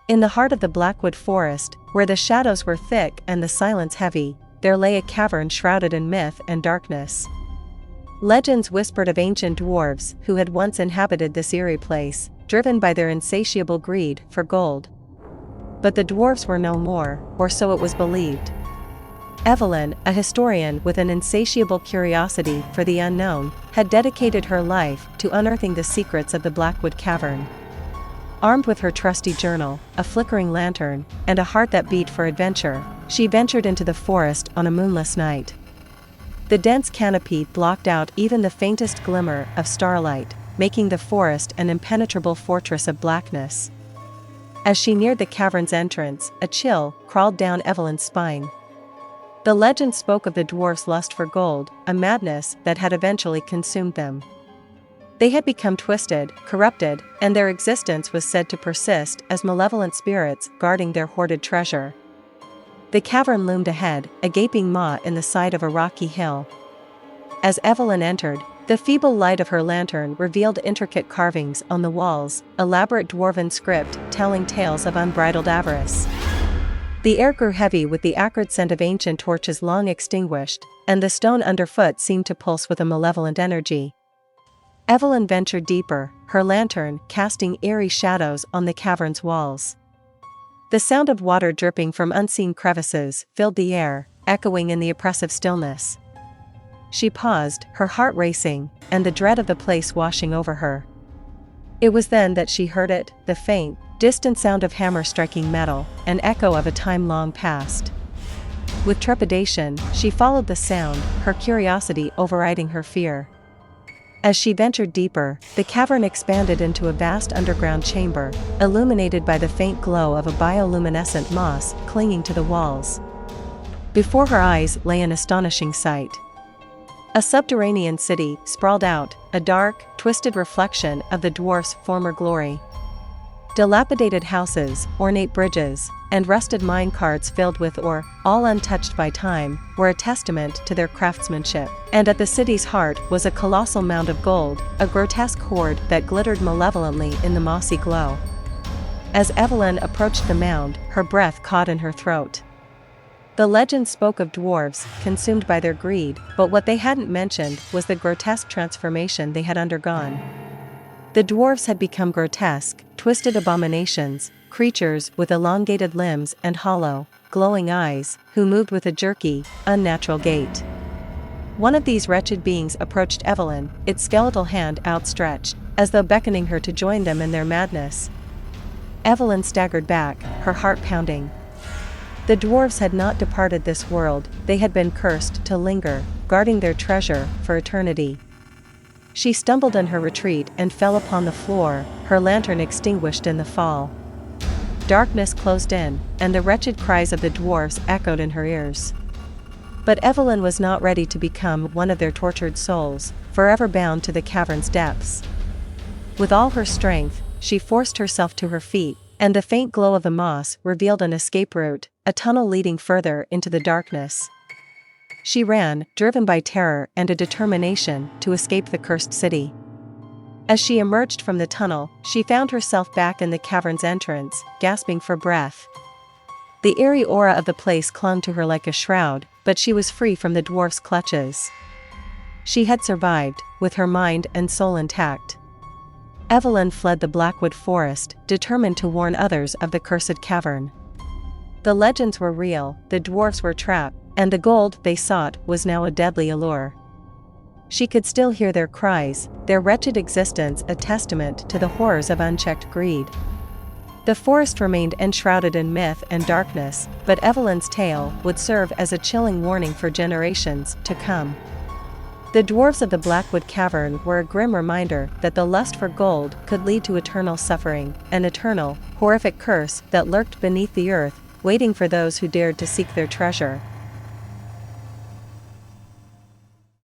In the heart of the Blackwood Forest, where the shadows were thick and the silence heavy, there lay a cavern shrouded in myth and darkness. Legends whispered of ancient dwarves who had once inhabited this eerie place, driven by their insatiable greed for gold. But the dwarves were no more, or so it was believed. Evelyn, a historian with an insatiable curiosity for the unknown, had dedicated her life to unearthing the secrets of the Blackwood Cavern. Armed with her trusty journal, a flickering lantern, and a heart that beat for adventure, she ventured into the forest on a moonless night. The dense canopy blocked out even the faintest glimmer of starlight, making the forest an impenetrable fortress of blackness. As she neared the cavern's entrance, a chill crawled down Evelyn's spine. The legend spoke of the dwarfs' lust for gold, a madness that had eventually consumed them. They had become twisted, corrupted, and their existence was said to persist as malevolent spirits guarding their hoarded treasure. The cavern loomed ahead, a gaping maw in the side of a rocky hill. As Evelyn entered, the feeble light of her lantern revealed intricate carvings on the walls, elaborate dwarven script telling tales of unbridled avarice. The air grew heavy with the acrid scent of ancient torches long extinguished, and the stone underfoot seemed to pulse with a malevolent energy. Evelyn ventured deeper, her lantern casting eerie shadows on the cavern's walls. The sound of water dripping from unseen crevices filled the air, echoing in the oppressive stillness. She paused, her heart racing, and the dread of the place washing over her. It was then that she heard it, the faint, distant sound of hammer striking metal, an echo of a time long past. With trepidation, she followed the sound, her curiosity overriding her fear. As she ventured deeper, the cavern expanded into a vast underground chamber, illuminated by the faint glow of a bioluminescent moss clinging to the walls. Before her eyes lay an astonishing sight. A subterranean city sprawled out, a dark, twisted reflection of the dwarfs' former glory. Dilapidated houses, ornate bridges, and rusted mine carts filled with ore, all untouched by time, were a testament to their craftsmanship. And at the city's heart was a colossal mound of gold, a grotesque hoard that glittered malevolently in the mossy glow. As Evelyn approached the mound, her breath caught in her throat. The legend spoke of dwarves, consumed by their greed, but what they hadn't mentioned was the grotesque transformation they had undergone. The dwarves had become grotesque, twisted abominations, creatures with elongated limbs and hollow, glowing eyes, who moved with a jerky, unnatural gait. One of these wretched beings approached Evelyn, its skeletal hand outstretched, as though beckoning her to join them in their madness. Evelyn staggered back, her heart pounding. The dwarves had not departed this world, they had been cursed to linger, guarding their treasure for eternity. She stumbled in her retreat and fell upon the floor, her lantern extinguished in the fall. Darkness closed in, and the wretched cries of the dwarves echoed in her ears. But Evelyn was not ready to become one of their tortured souls, forever bound to the cavern's depths. With all her strength, she forced herself to her feet, and the faint glow of the moss revealed an escape route, a tunnel leading further into the darkness. She ran, driven by terror and a determination to escape the cursed city. As she emerged from the tunnel, she found herself back in the cavern's entrance, gasping for breath. The eerie aura of the place clung to her like a shroud, but she was free from the dwarf's clutches. She had survived, with her mind and soul intact. Evelyn fled the Blackwood Forest, determined to warn others of the cursed cavern. The legends were real, the dwarfs were trapped, and the gold they sought was now a deadly allure. She could still hear their cries, their wretched existence a testament to the horrors of unchecked greed. The forest remained enshrouded in myth and darkness, but Evelyn's tale would serve as a chilling warning for generations to come. The dwarves of the Blackwood Cavern were a grim reminder that the lust for gold could lead to eternal suffering, an eternal, horrific curse that lurked beneath the earth, waiting for those who dared to seek their treasure.